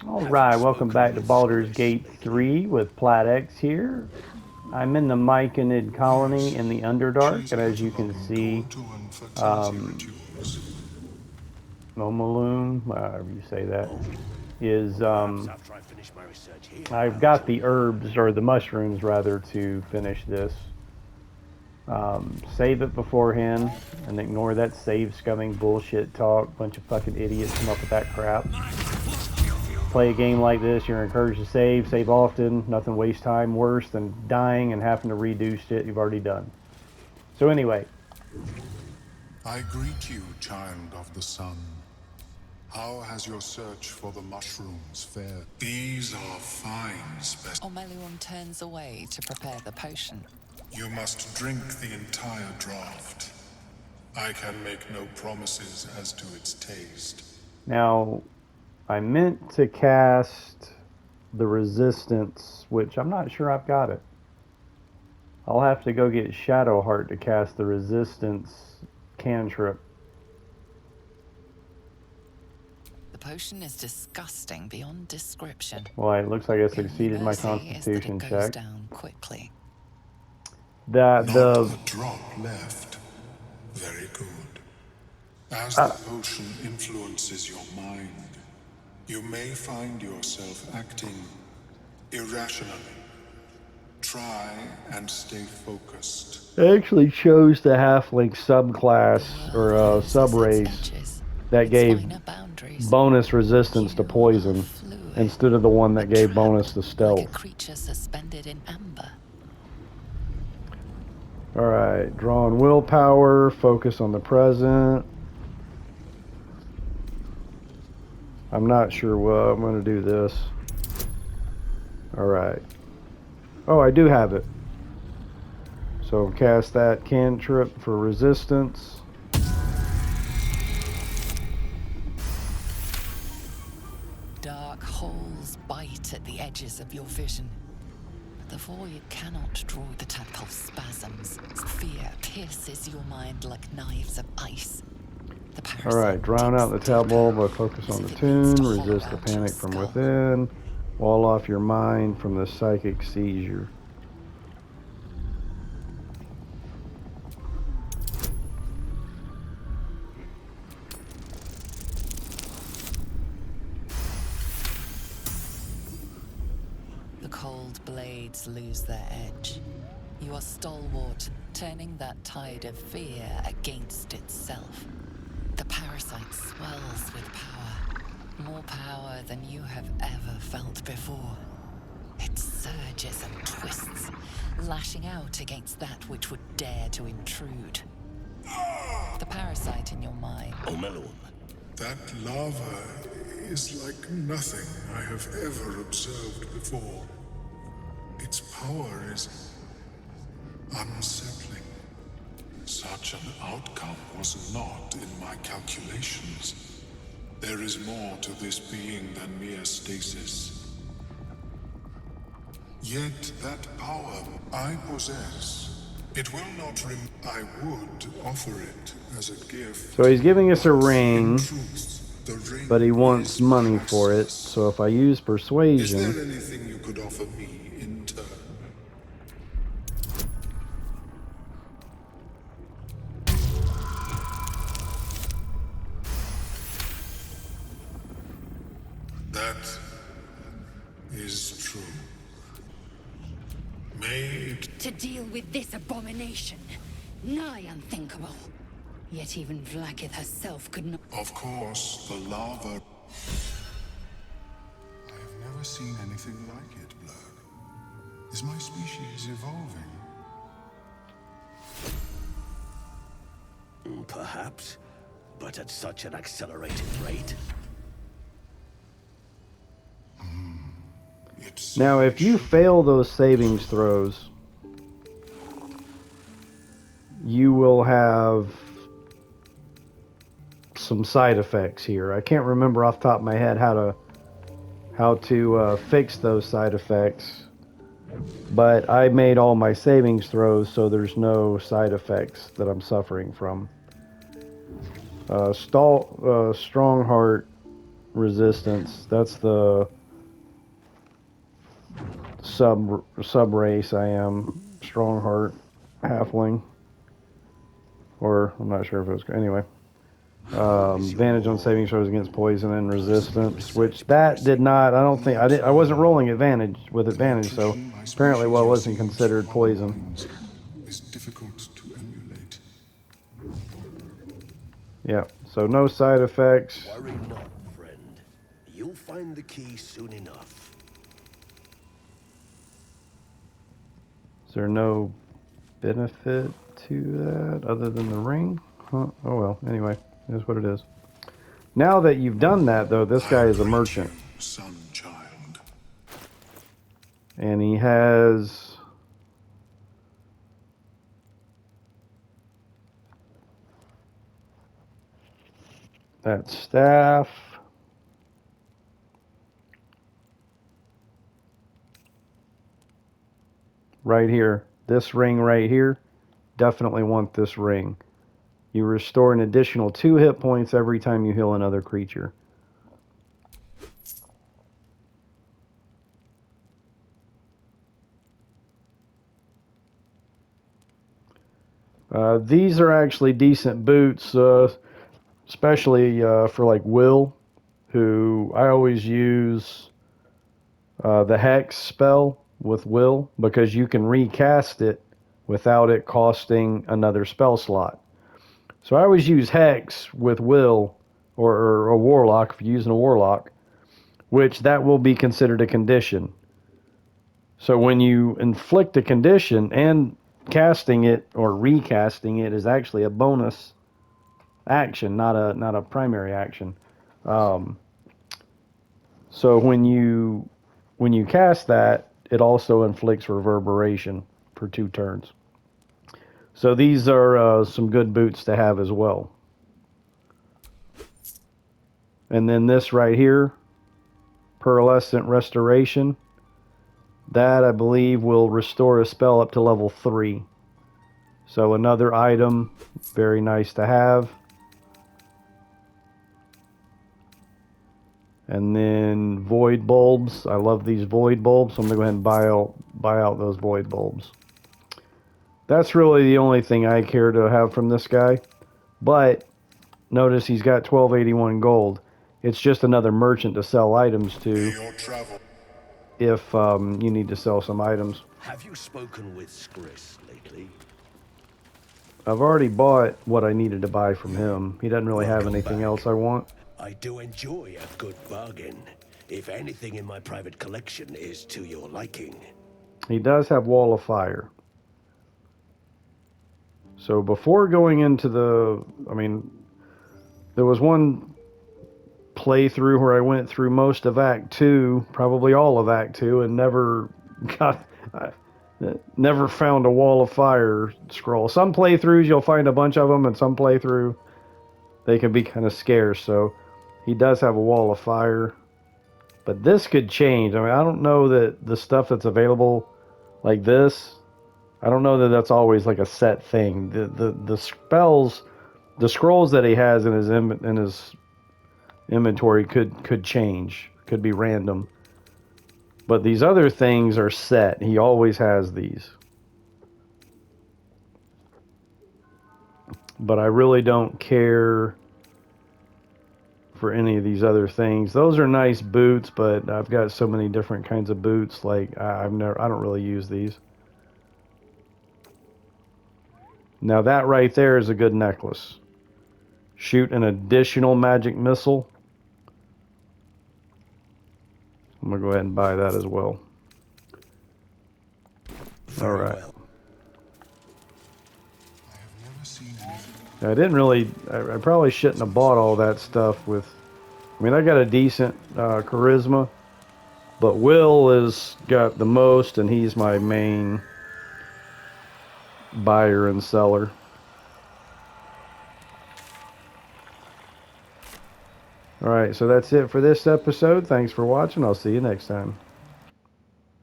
Alright, welcome back to Baldur's Gate 3 with PlatX here. I'm in the Myconid colony in the Underdark, and as you can see, um, Omeluum, however you say that, is, I've got the herbs, or the mushrooms rather, to finish this. Save it beforehand, and ignore that save scumming bullshit talk. Bunch of fucking idiots come up with that crap. Play a game like this, you're encouraged to save often, nothing wastes time worse than dying and having to redo shit you've already done. So anyway. I greet you, child of the sun. How has your search for the mushrooms fared? These are fine specimens. Omeluum turns away to prepare the potion. You must drink the entire draught. I can make no promises as to its taste. Now, I meant to cast the resistance, which I'm not sure I've got it. I'll have to go get Shadowheart to cast the resistance cantrip. The potion is disgusting beyond description. Well, it looks like I The succeeded my mercy is that constitution it goes check. down quickly. Not a drop left. Very good. As the potion influences your mind, you may find yourself acting irrationally. Try and stay focused. I actually chose the halfling subclass or subrace that gave bonus resistance to poison instead of the one that gave bonus to stealth. Like a creature suspended in amber. Alright, draw on willpower, focus on the present. I'm not sure what I'm going to do this. Alright. Oh, I do have it. So cast that cantrip for resistance. Dark holes bite at the edges of your vision. But the void cannot draw the tactile spasms. Fear pierces your mind like knives of ice. Alright, drown out the tableau by focus on the tune, resist the panic from within, wall off your mind from the psychic seizure. The cold blades lose their edge. You are stalwart, turning that tide of fear against itself. The parasite swells with power, more power than you have ever felt before. It surges and twists, lashing out against that which would dare to intrude. The parasite in your mind. Omeluum. That lava is like nothing I have ever observed before. Its power is unsettling. Such an outcome was not in my calculations. There is more to this being than mere stasis. Yet that power I possess, it will not I would offer it as a gift. So he's giving us a ring, In truth, the ring but he wants is money for it. priceless. So if I use persuasion... Is there anything you could offer me in turn? That is true. May it... To deal with this abomination, nigh unthinkable. Yet even Vlaakith herself could not... Of course, the lava... I have never seen anything like it, Blurg. Is my species evolving? Perhaps, but at such an accelerated rate. Now, if you fail those savings throws, you will have some side effects here. I can't remember off the top of my head how to fix those side effects, but I made all my savings throws so there's no side effects that I'm suffering from. Strongheart resistance. That's the sub race I am. Strongheart Halfling. Or, I'm not sure if it was... Anyway. Advantage on saving throws against poison and resistance, which that did not... I don't think... I wasn't rolling with advantage, so apparently well wasn't considered poison. Is difficult to emulate. Yeah, so no side effects. Worry not, friend. You'll find the key soon enough. Is there no benefit to that other than the ring? Huh? Oh well, anyway, it is what it is. Now that you've done that, though, this guy is a merchant. Son, child. And he has... that staff. Right here. This ring right here. Definitely want this ring. You restore an additional 2 hit points every time you heal another creature. These are actually decent boots, especially for like Will, who I always use the Hex spell with Will, because you can recast it without it costing another spell slot. So I always use Hex with Will, or a Warlock, if you're using a Warlock, which that will be considered a condition. So when you inflict a condition, and casting it or recasting it is actually a bonus action, not a primary action. So when you cast that, it also inflicts reverberation for 2 turns. So these are some good boots to have as well. And then this right here, Pearlescent Restoration. That, I believe, will restore a spell up to level 3. So another item, very nice to have. And then Void Bulbs. I love these Void Bulbs, so I'm going to go ahead and buy out those Void Bulbs. That's really the only thing I care to have from this guy. But notice he's got 1281 gold. It's just another merchant to sell items to if you need to sell some items. Have you spoken with Skris lately? I've already bought what I needed to buy from him. He doesn't really have anything else I want. I do enjoy a good bargain, if anything in my private collection is to your liking. He does have Wall of Fire. So before going into there was one playthrough where I went through most of Act 2, probably all of Act 2, and never found a Wall of Fire scroll. Some playthroughs you'll find a bunch of them, and some playthrough they can be kind of scarce. So he does have a Wall of Fire, but this could change. I don't know that the stuff that's available like this, I don't know that that's always like a set thing. The spells, the scrolls that he has in his inventory could change, could be random. But these other things are set. He always has these. But I really don't care for any of these other things. Those are nice boots, but I've got so many different kinds of boots. Like I don't really use these. Now that right there is a good necklace. Shoot an additional magic missile. I'm going to go ahead and buy that as well. Alright. I didn't really... I probably shouldn't have bought all that stuff with... I got a decent charisma. But Will has got the most, and he's my main buyer and seller. Alright, so that's it for this episode. Thanks for watching. I'll see you next time.